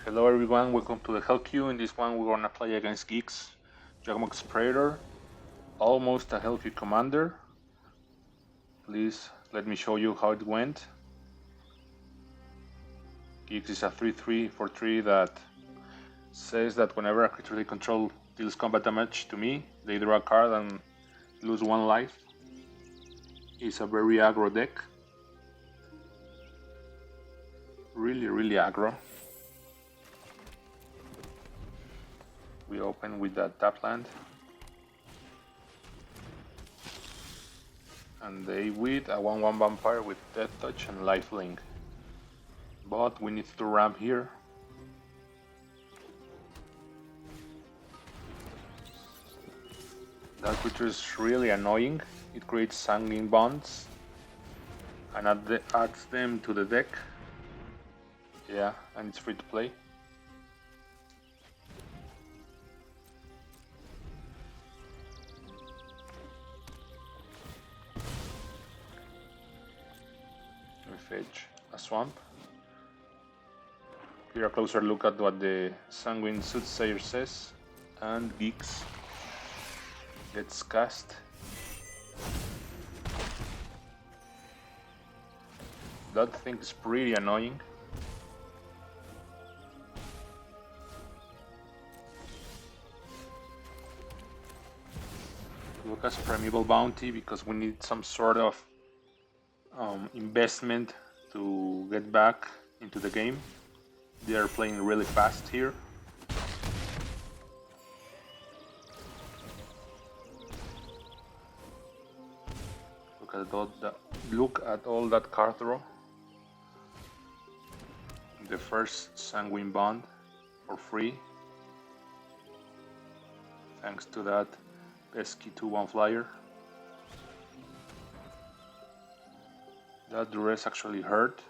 Hello everyone, welcome to the Hell Queue. In this one we're gonna play against Geeks, Yawgmoth's Predator, almost a Hell Queue commander. Please let me show you how it went. Geeks is a 3-3 for 3 that says that whenever a creature they control deals combat damage to me, they draw a card and lose 1 life. It's a very aggro deck. Really aggro. We open with that tap land. And they with a 1/1 vampire with Death Touch and Lifelink. But we need to ramp here. That creature is really annoying. It creates Sanguine Bonds and adds them to the deck. Yeah, and it's free to play. We fetch a swamp. Here a closer look at what the Sanguine Soothsayer says, and Geeks gets cast. That thing is pretty annoying. Look as Primeval Bounty because we need some sort of investment to get back into the game. They are playing really fast here. Look at all that card draw. The first Sanguine Bond for free, thanks to that pesky 2/1 flyer. That duress actually hurt.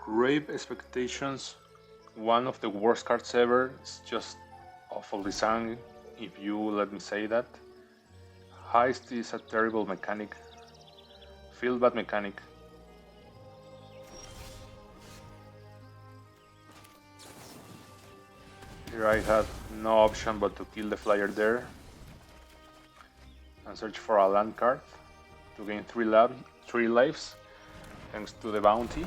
Grave Expectations, one of the worst cards ever. It's just awful design, if you let me say that. Heist is a terrible mechanic. Feel bad mechanic. Here I had no option but to kill the flyer there and search for a land card to gain 3 lives thanks to the bounty.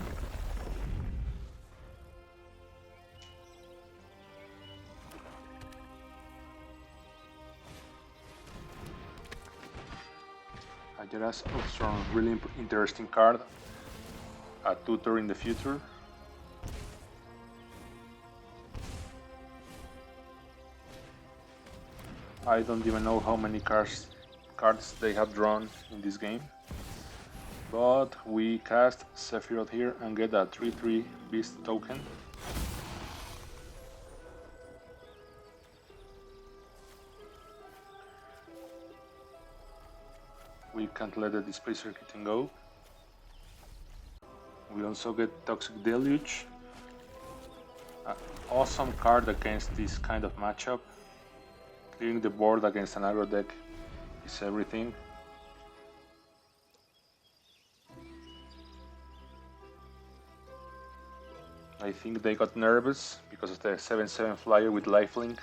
I just also a really interesting card, a tutor in the future. I don't even know how many cards they have drawn in this game, but we cast Sephiroth here and get a 3/3 beast token. We can't let the display circuiting go. We also get Toxic Deluge, an awesome card against this kind of matchup. Clearing the board against an aggro deck is everything. I think they got nervous because of the 7/7 flyer with lifelink.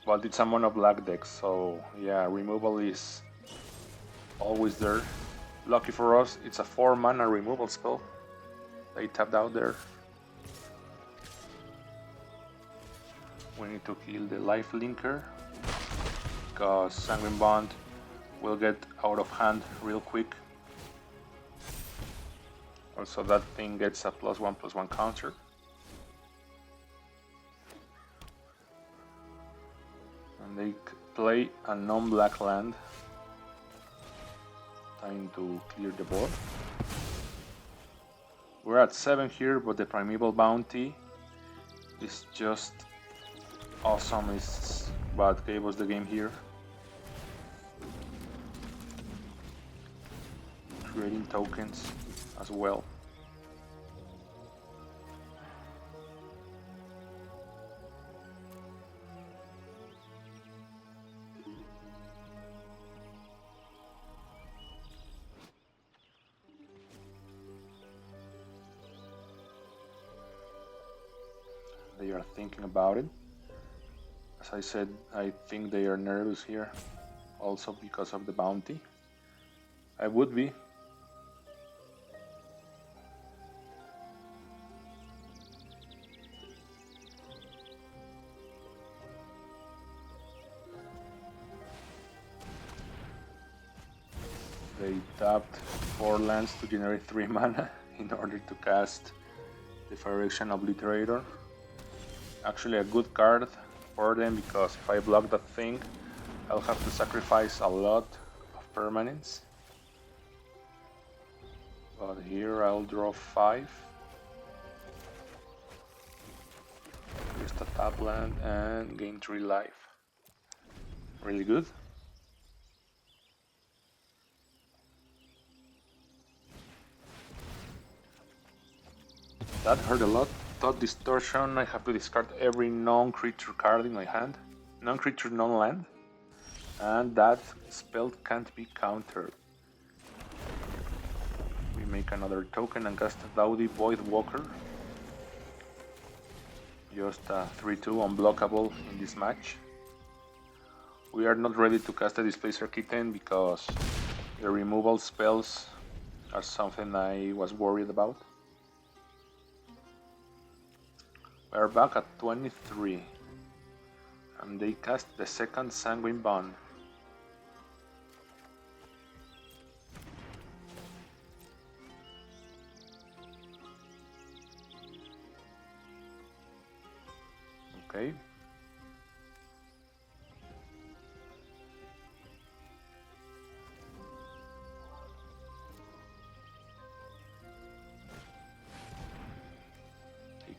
But it's a mono black deck, so yeah, removal is always there. Lucky for us, it's a 4-mana removal spell. They tapped out there. We need to kill the life linker because Sanguine Bond will get out of hand real quick. Also that thing gets a +1/+1 counter. And they play a non-black land. Time to clear the board. We're at 7 here, but the Primeval Bounty is just awesome. It's what gave us the game here. Creating tokens as well. are thinking about it. As I said, I think they are nervous here, also because of the bounty. I would be. They tapped 4 lands to generate 3 mana in order to cast the Fire Action Obliterator. Actually a good card for them, because if I block that thing, I'll have to sacrifice a lot of permanents. But here I'll draw 5. Just a tap land and gain 3 life. Really good. That hurt a lot. Thought Distortion, I have to discard every non-creature card in my hand. Non-creature, non-land. And that spell can't be countered. We make another token and cast Dowdy Voidwalker. Just a 3-2 unblockable in this match. We are not ready to cast a Displacer Kitten because the removal spells are something I was worried about. We are back at 23, and they cast the second Sanguine Bond. Okay.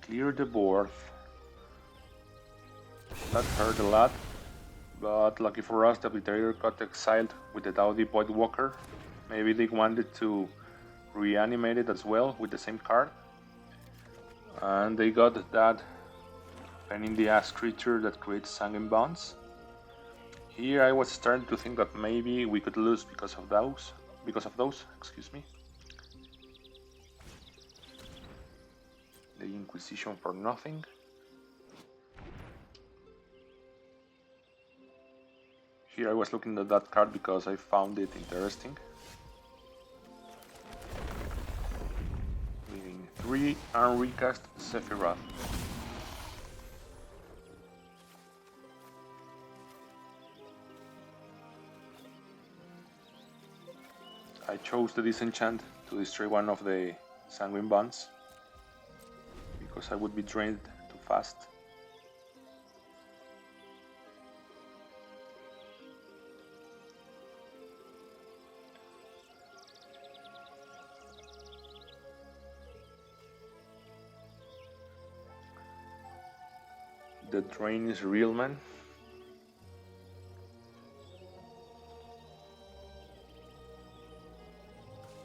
Clear the board. That hurt a lot, but lucky for us, the Obliterator got exiled with the Dowdy Voidwalker. Maybe they wanted to reanimate it as well with the same card. And they got that pain in the ass creature that creates Sanguine Bonds. Here I was starting to think that maybe we could lose because of those. Excuse me. The Inquisition for nothing. Here I was looking at that card because I found it interesting. Leaving 3 and recast Sephiroth. I chose the Disenchant to destroy one of the Sanguine Bonds, because I would be drained too fast. The drain is real, man.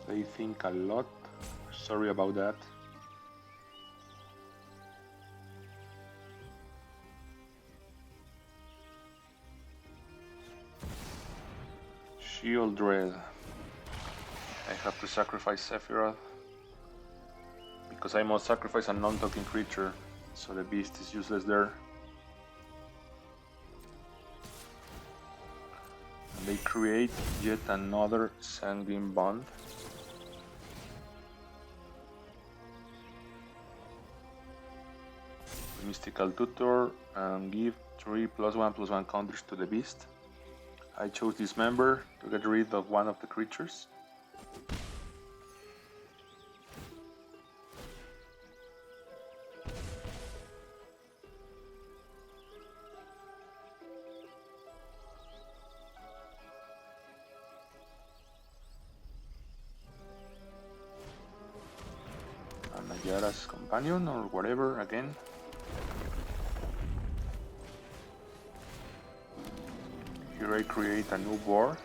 They think a lot. Sorry about that. Shield Dread. I have to sacrifice Sephiroth because I must sacrifice a non-token creature, so the beast is useless there. And they create yet another Sanguine Bond. Mystical Tutor and give 3 +1/+1 counters to the beast. I chose Dismember to get rid of one of the creatures. And Ayara's Companion or whatever again. Here I create a new board,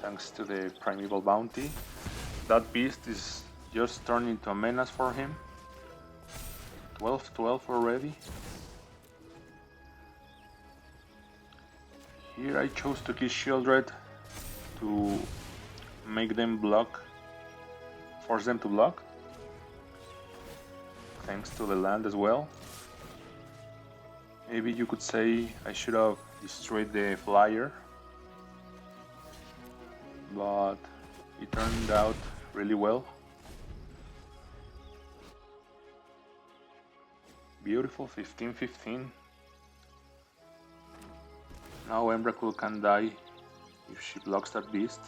thanks to the Primeval Bounty. That beast is just turned into a menace for him. 12/12 already. Here I chose to kill Shieldred to make them block, force them to block, thanks to the land as well. Maybe you could say I should have destroyed the flyer, but it turned out really well. Beautiful, 15-15. Now Emrakul can die if she blocks that beast.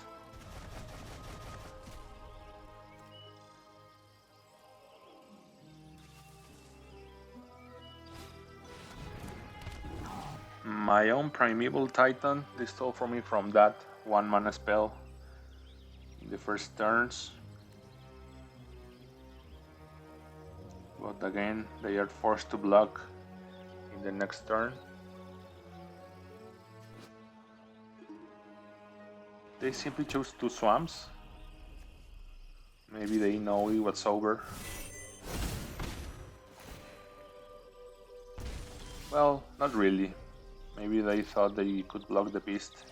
My own Primeval Titan, they stole from me from that 1-mana spell in the first turns. But again, they are forced to block in the next turn. They simply chose 2 swamps. Maybe they know it was over. Well, not really. Maybe they thought they could block the beast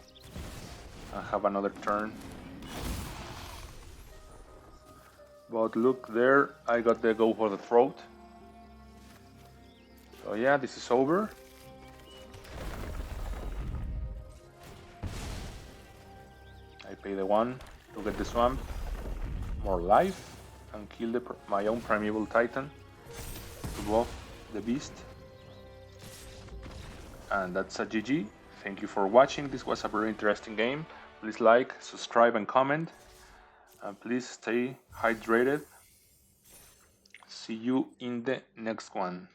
and have another turn. But look there, I got the go for the throat. So yeah, this is over. I pay the 1 to get the swamp, more life, and kill my own Primeval Titan to buff the beast. And that's a GG. Thank you for watching. This was a very interesting game. Please like, subscribe, and comment. And please stay hydrated. See you in the next one.